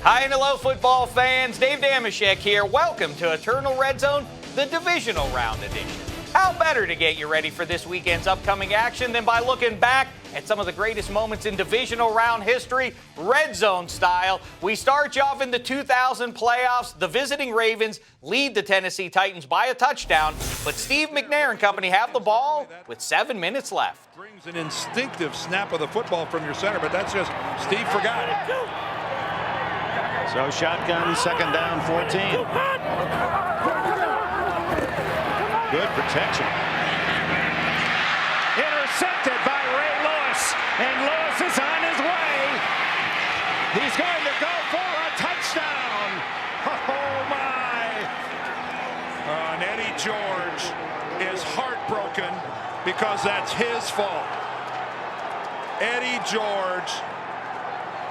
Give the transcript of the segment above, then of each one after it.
Hi and hello, football fans. Dave Dameshek here. Welcome to Eternal Red Zone, the Divisional Round edition. How better to get you ready for this weekend's upcoming action than by looking back at some of the greatest moments in Divisional Round history, Red Zone style. We start you off in the 2000 playoffs. The visiting Ravens lead the Tennessee Titans by a touchdown, but Steve McNair and company have the ball with 7 minutes left. Brings an instinctive snap of the football from your center, but that's just Steve forgot it. So shotgun, second down, 14. Good protection. Intercepted by Ray Lewis, and Lewis is on his way. He's going to go for a touchdown. Oh my! And Eddie George is heartbroken because that's his fault. Eddie George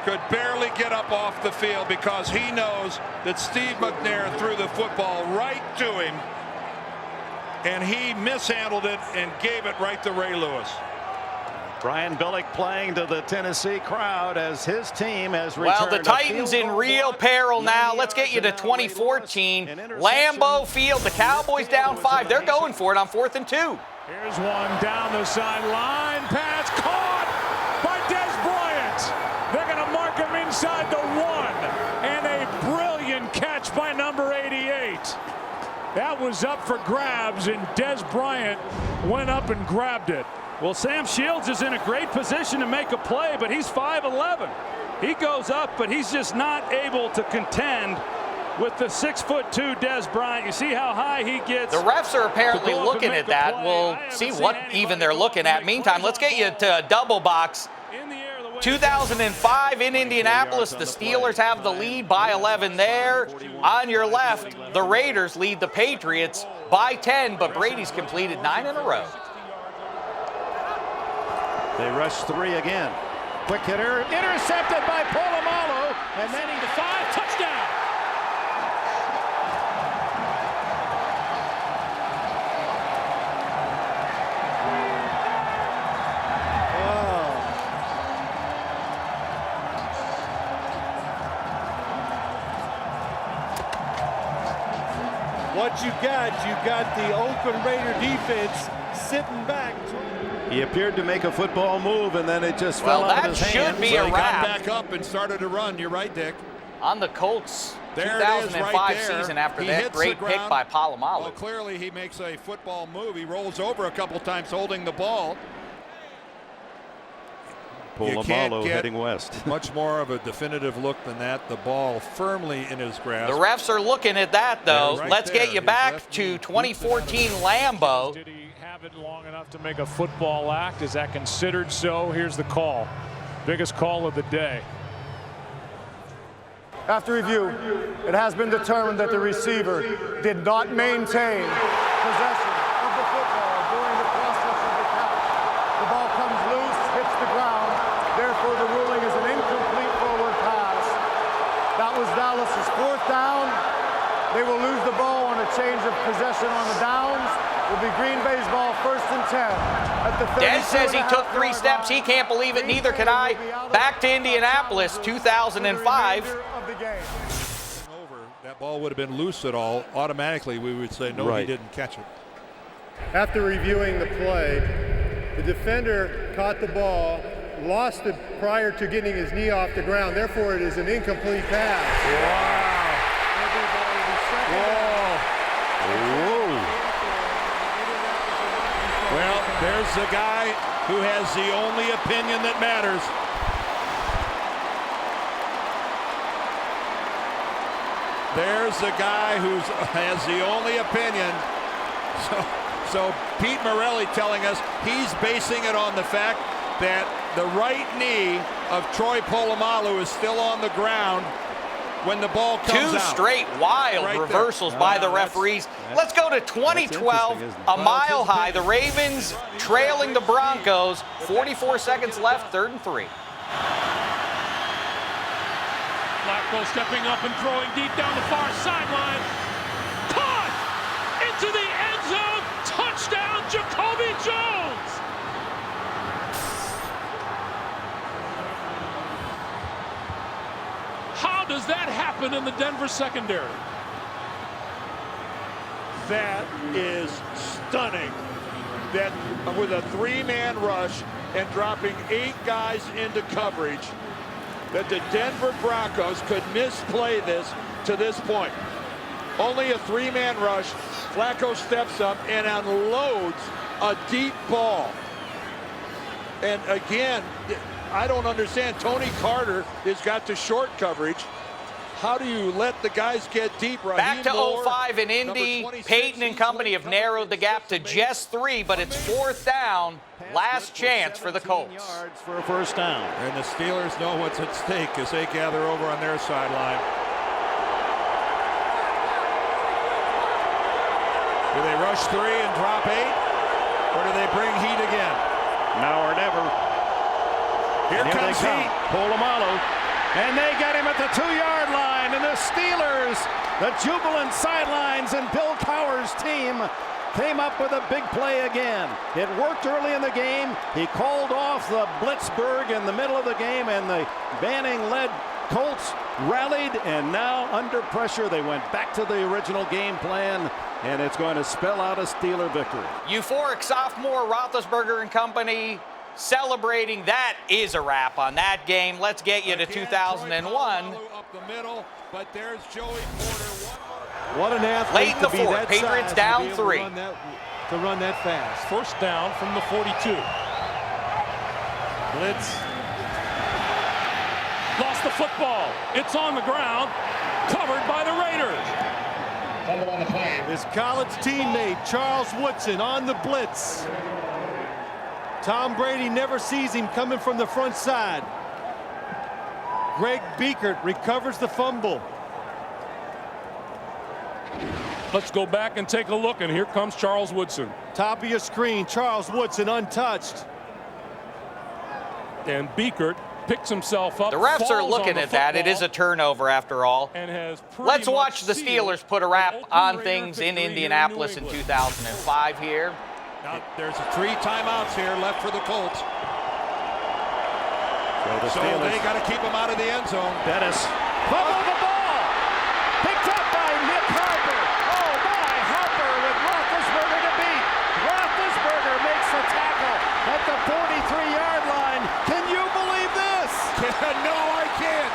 could barely get up off the field because he knows that Steve McNair threw the football right to him, and he mishandled it and gave it right to Ray Lewis. Brian Billick playing to the Tennessee crowd as his team has returned. Well, the Titans in real peril now. Let's get you to 2014. Lambeau Field, the Cowboys down 5. They're going for it on 4th and 2. Here's one down the sideline. Pass caught by Dez Bryant. They're going to mark him inside the 1. And a brilliant catch by number 88. That was up for grabs, and Dez Bryant went up and grabbed it. Well, Sam Shields is in a great position to make a play, but he's 5'11". He goes up, but he's just not able to contend with the 6'2" Dez Bryant. You see how high he gets. The refs are apparently looking at that. We'll see what even they're looking at. Meantime, let's get you to a double box. 2005 in Indianapolis, the Steelers have the lead by 11 there. On your left, the Raiders lead the Patriots by 10, but Brady's completed 9 in a row. They rush 3 again. Quick hitter, intercepted by Polamalu, and then he 5, touchdown. What you got the Oakland Raider defense sitting back. He appeared to make a football move, and then it just fell out of his hand. Well, that should be a He got wrap. back up and started to run. You're right, Dick. On the Colts There 2005 right there. season after He that hits great the pick ground. by Polamalu. Well, clearly he makes a football move. He rolls over a couple times holding the ball. Polamalu heading west. Much more of a definitive look than that. The ball firmly in his grasp. The refs are looking at that, though. Right Let's get there. you His back left to knee 2014 Lambeau. Did he have it long enough to make a football act? Is that considered so? Here's the call. Biggest call of the day. After review, it has been determined that the receiver did not maintain possession of the football during the process of the count. The ball comes loose, hits the ground. Therefore, the ruling is an incomplete forward pass. That was Dallas's 4th down. They will lose the ball on a change of possession on the downs. It will be Green Bay's ball, 1st and 10. At the Dez says he took 3 32.5-yard steps. He line. can't believe it. Neither can I. Back to Indianapolis, 2005. That ball would have been loose at all. Automatically, we would say, no, he didn't catch it. After reviewing the play, the defender caught the ball, lost it prior to getting his knee off the ground. Therefore, it is an incomplete pass. Well, there's the guy who has the only opinion that matters. There's the guy who has the only opinion. So Pete Morelli telling us he's basing it on the fact that the right knee of Troy Polamalu is still on the ground when the ball comes out. 2 straight wild reversals by the referees. Let's go to 2012, a mile high. The Ravens trailing the Broncos. 44 seconds left, 3rd and 3. Flacco stepping up and throwing deep down the far sideline. Caught into the end zone. Touchdown, Jacoby Jones. How does that happen in the Denver secondary? That is stunning. That with a 3-man rush and dropping 8 guys into coverage, that the Denver Broncos could misplay this to this point. Only a 3-man rush. Flacco steps up and unloads a deep ball. And again, I don't understand. Tony Carter has got the short coverage. How do you let the guys get deep? Back to 05 in Indy. Peyton and company have narrowed the gap to just 3, but it's 4th down. Last chance for the Colts. For a first down. And the Steelers know what's at stake as they gather over on their sideline. Do they rush 3 and drop 8? Or do they bring heat again? Now or never. Here comes heat. Polamalu. And they get him at the 2-yard line. And the Steelers, the jubilant sidelines, and Bill Cowher's team came up with a big play again. It worked early in the game. He called off the Blitzburg in the middle of the game, and the Banning-led Colts rallied, and now under pressure they went back to the original game plan, and it's going to spell out a Steeler victory. Euphoric sophomore Roethlisberger and company celebrating. That is a wrap on that game. Let's get you to 2001. Up the middle, but there's Joey Porter. What an athlete. Late in the to be 4th, that Patriots size down to be able 3. To run that fast. First down from the 42. Blitz. Lost the football. It's on the ground. Covered by the Raiders. His college teammate, Charles Woodson, on the blitz. Tom Brady never sees him coming from the front side. Greg Biekert recovers the fumble. Let's go back and take a look, and here comes Charles Woodson. Top of your screen, Charles Woodson untouched. And Biekert picks himself up. The refs are falls looking on the at that. It football, is a turnover after all. and has pretty Let's much watch the sealed Steelers put a wrap the on Raider things in victory here Indianapolis in New England. 2005 here. Now, there's 3 timeouts here left for the Colts. So they got to keep him out of the end zone. Bettis fumbled the ball. Picked up by Nick Harper. Oh my, Harper with Roethlisberger to beat. Roethlisberger makes the tackle at the 43-yard line. Can you believe this? No, I can't.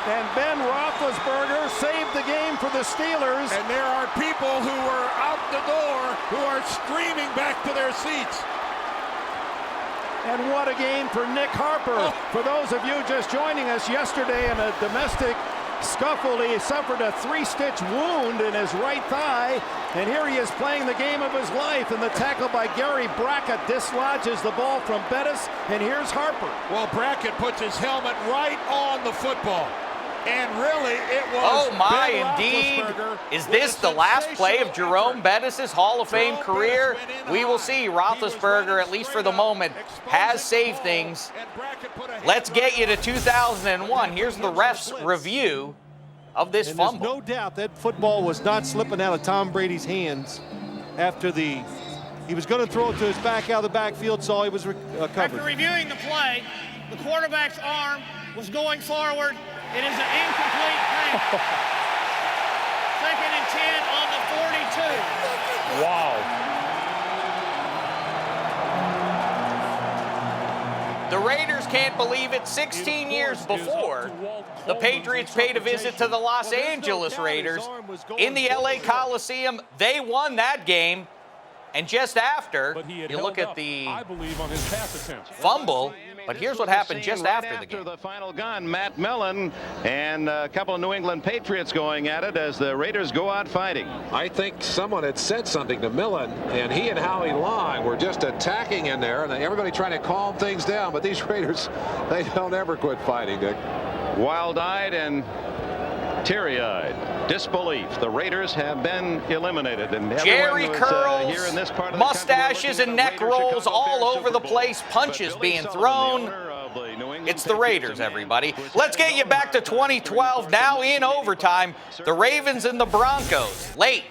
And Ben Roethlisberger saved the game for the Steelers. And there are people who are out the door who are streaming back to their seats. And what a game for Nick Harper. Oh. For those of you just joining us, yesterday in a domestic scuffle, he suffered a 3-stitch wound in his right thigh. And here he is playing the game of his life. And the tackle by Gary Brackett dislodges the ball from Bettis. And here's Harper. Well, Brackett puts his helmet right on the football. And really, it was Oh my, Ben indeed. Roethlisberger Is with this a the last play of sensational Jerome effort. Bettis' Hall of Fame Jerome career? Bettis went in We will high. see. He was Roethlisberger, running at least for straight the up, moment, exposing has the saved ball, things. and Brackett put a hand Let's get you to right 2001. Here's the refs' review of this And there's fumble. no doubt that football was not slipping out of Tom Brady's hands after he was going to throw it to his back out of the backfield, saw he was After covered. reviewing the play, the quarterback's arm was going forward. It is an incomplete pass. 2nd and 10 on the 42. Wow. The Raiders can't believe it. 16 years before, the Patriots paid a visit to the Los Angeles Raiders in the LA Coliseum. They won that game. And just after, But he had you held look at up, the I believe, on his pass attempt. fumble, but here's what happened just after the game. The final gun, Matt Millen and a couple of New England Patriots going at it as the Raiders go out fighting. I think someone had said something to Millen, and he and Howie Long were just attacking in there, and everybody trying to calm things down. But these Raiders, they don't ever quit fighting, Dick. Wild-eyed and teary-eyed disbelief. The Raiders have been eliminated, and Jerry everyone was, curls, here in this part of the mustaches country and looking at neck the Raiders rolls Chicago all Bears over the Super Bowl. place, punches But Billy being Sullivan, thrown. the owner of the New England It's the Raiders, Patriots, everybody. Let's get you back to 2012. Now in overtime, the Ravens and the Broncos late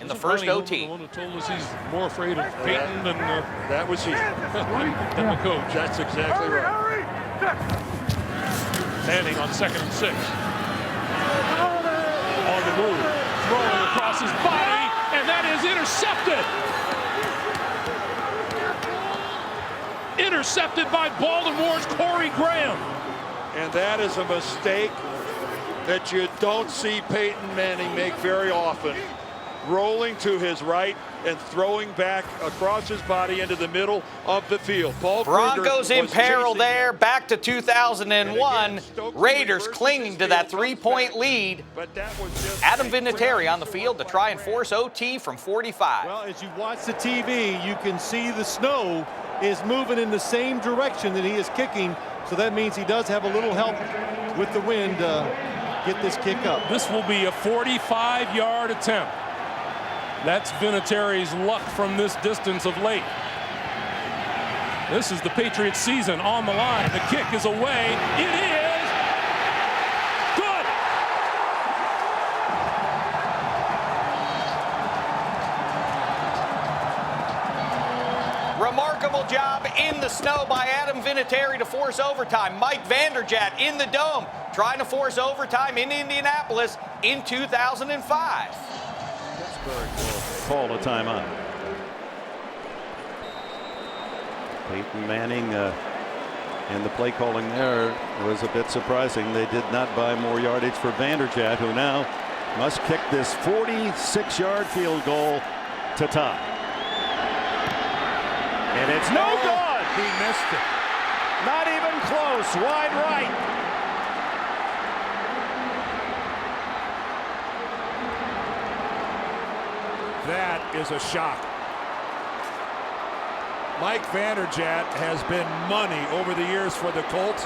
in the first OT. The one who told us he's more afraid of Peyton than that was he. than the coach. That's exactly right. Manning on 2nd and 6. On the move, throwing across his body, and that is intercepted. Intercepted by Baltimore's Corey Graham. And that is a mistake that you don't see Peyton Manning make very often. Rolling to his right and throwing back across his body into the middle of the field. Broncos in peril there, back to 2001. Raiders clinging to that 3-point lead. Adam Vinatieri on the field to try and force OT from 45. Well, as you watch the TV, you can see the snow is moving in the same direction that he is kicking. So that means he does have a little help with the wind to get this kick up. This will be a 45-yard attempt. That's Vinatieri's luck from this distance of late. This is the Patriots season on the line. The kick is away. It is good. Remarkable job in the snow by Adam Vinatieri to force overtime. Mike Vanderjagt in the dome trying to force overtime in Indianapolis in 2005. Call a timeout. Peyton Manning and the play calling there was a bit surprising. They did not buy more yardage for Vanderjagt, who now must kick this 46-yard field goal to tie. And it's no good. He missed it. Not even close. Wide right. That is a shock. Mike Vanderjagt has been money over the years for the Colts.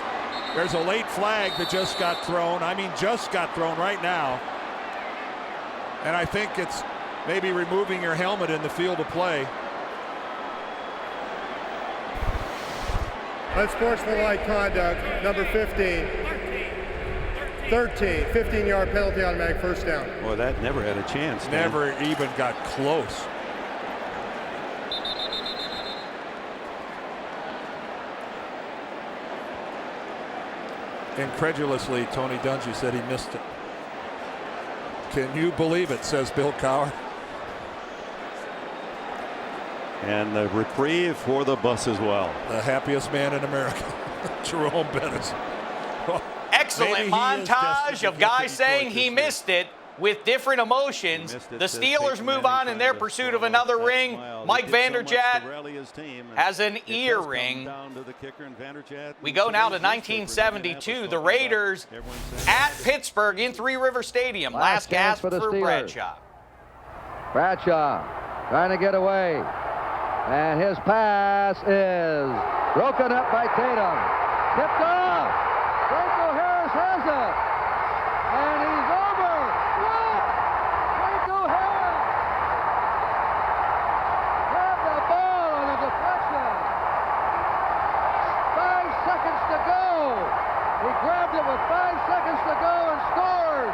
There's a late flag that just got thrown. I mean, just got thrown right now. And I think it's maybe removing your helmet in the field of play. Unsportsmanlike conduct, number 15. 13, 15-yard penalty, automatic first down. Boy, that never had a chance. Never even got close. Incredulously, Tony Dungy said he missed it. Can you believe it, says Bill Cowher. And the reprieve for the bus as well. The happiest man in America, Jerome Bettis. Excellent montage of guys saying he missed it with different emotions. The Steelers move on in their pursuit of another ring. Mike Vanderjagt has an earring. We go now to 1972. The Raiders at Pittsburgh in Three River Stadium. Last gasp for Bradshaw. Bradshaw trying to get away. And his pass is broken up by Tatum. Tipped off. Franco Harris has it. And he's over. What? Franco Harris grabbed the ball on a deflection. 5 seconds to go. He grabbed it with 5 seconds to go and scored.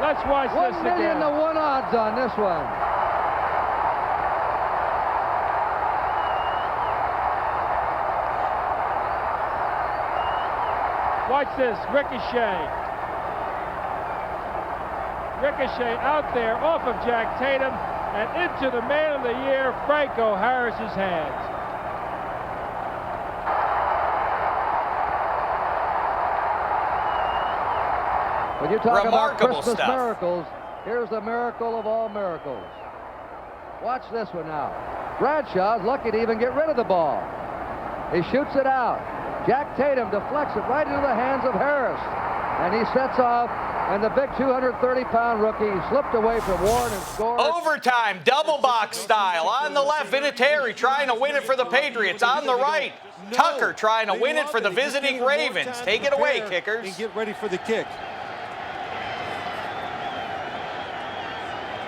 Let's watch this again. 1,000,000 to 1 odds on this one. Watch this, Ricochet. Ricochet out there off of Jack Tatum and into the man of the year, Franco Harris's hands. When you talk about Christmas stuff. miracles, here's the miracle of all miracles. Watch this one now. Bradshaw's lucky to even get rid of the ball. He shoots it out. Jack Tatum deflects it right into the hands of Harris. And he sets off, and the big 230-pound rookie slipped away from Warren and scored. Overtime, double box style. On the left, Vinatieri trying to win it for the Patriots. On the right, Tucker trying to win it for the visiting Ravens. Take it away, kickers. And get ready for the kick.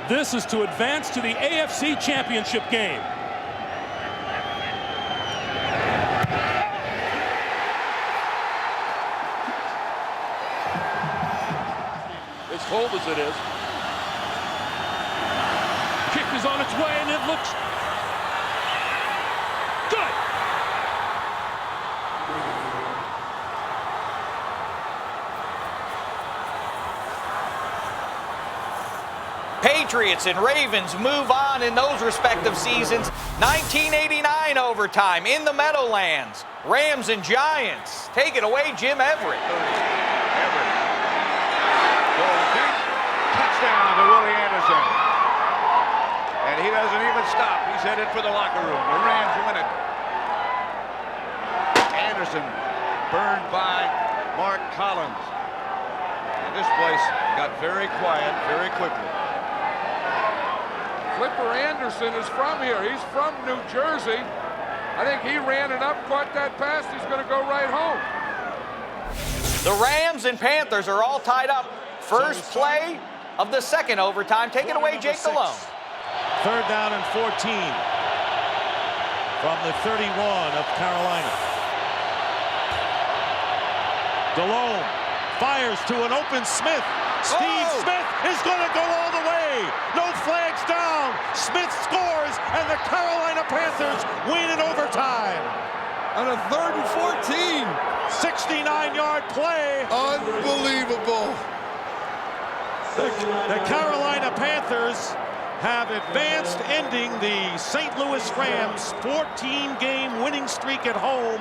This is to advance to the AFC Championship game. cold as it is. Kick is on its way, and it looks good. Patriots and Ravens move on in those respective seasons. 1989 overtime in the Meadowlands. Rams and Giants. Take it away, Jim Everett. Touchdown to Willie Anderson. And he doesn't even stop. He's headed for the locker room. The Rams win it. Anderson burned by Mark Collins. And this place got very quiet very quickly. Flipper Anderson is from here. He's from New Jersey. I think he ran it up, caught that pass. He's going to go right home. The Rams and Panthers are all tied up. First play of the second overtime. Take it away, Jake Delhomme. 3rd down and 14 from the 31 of Carolina. Delhomme fires to an open Smith. Steve Smith is going to go all the way. No flags down. Smith scores, and the Carolina Panthers win in overtime. On a 3rd and 14. 69-yard play. Unbelievable. The Carolina Panthers have advanced, ending the St. Louis Rams' 14-game winning streak at home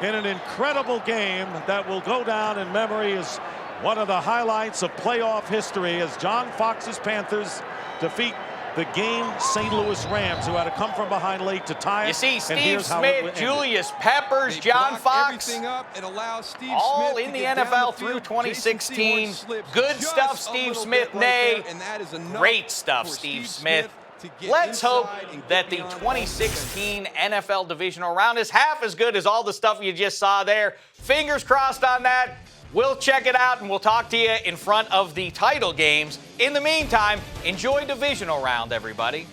in an incredible game that will go down in memory as one of the highlights of playoff history, as John Fox's Panthers defeat the game St. Louis Rams, who had to come from behind late to tie it. You see Steve Smith, Julius Peppers, John Fox, all in the NFL through 2016. Good stuff, Steve Smith. Great stuff, Steve Smith. Let's hope that the 2016 NFL Divisional Round is half as good as all the stuff you just saw there. Fingers crossed on that. We'll check it out, and we'll talk to you in front of the title games. In the meantime, enjoy Divisional Round, everybody.